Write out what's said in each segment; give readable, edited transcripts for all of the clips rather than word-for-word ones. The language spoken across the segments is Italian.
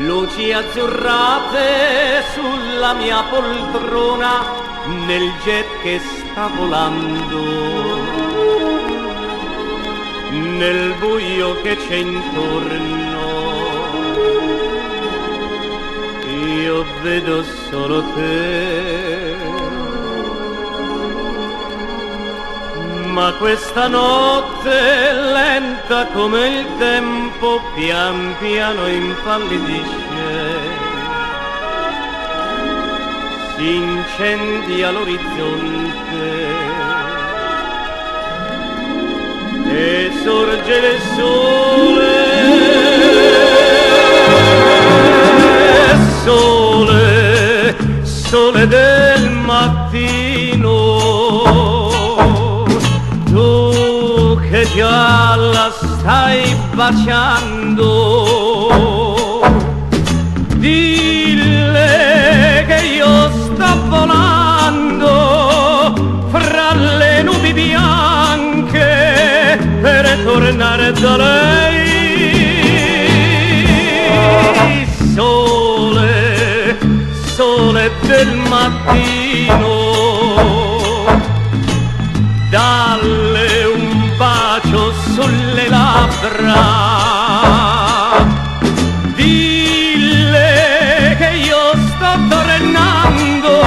luci azzurrate sulla mia poltrona nel jet che sta volando, nel buio che c'è intorno io vedo solo te. Ma questa notte lenta come il tempo pian piano impallidisce, si incendia l'orizzonte e sorge il sole, sole, sole del mattino. Che già la stai baciando, dille che io sto volando fra le nubi bianche per tornare da lei. Sole, sole del mattino, dalle un bacio sulle labbra, dille che io sto tornando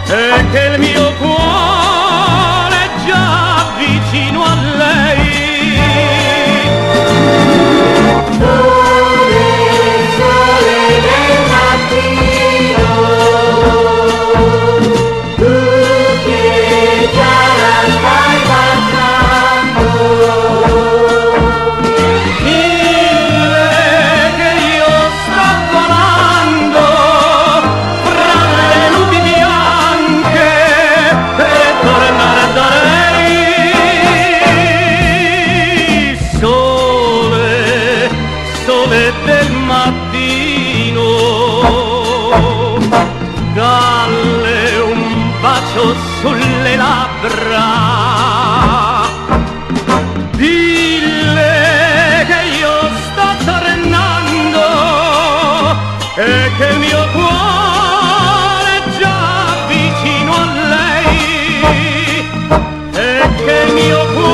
e che il mio cuore è già vicino a lei. Sole, sole del mattino, tu che già la stai baciando, Dille che io sto volando fra le nubi bianche per tornare da lei. Sole, sole del mattino, dalle un bacio sulle labbra, dille che io sto tornando e che il mio cuore è già vicino a lei, e che il mio cuore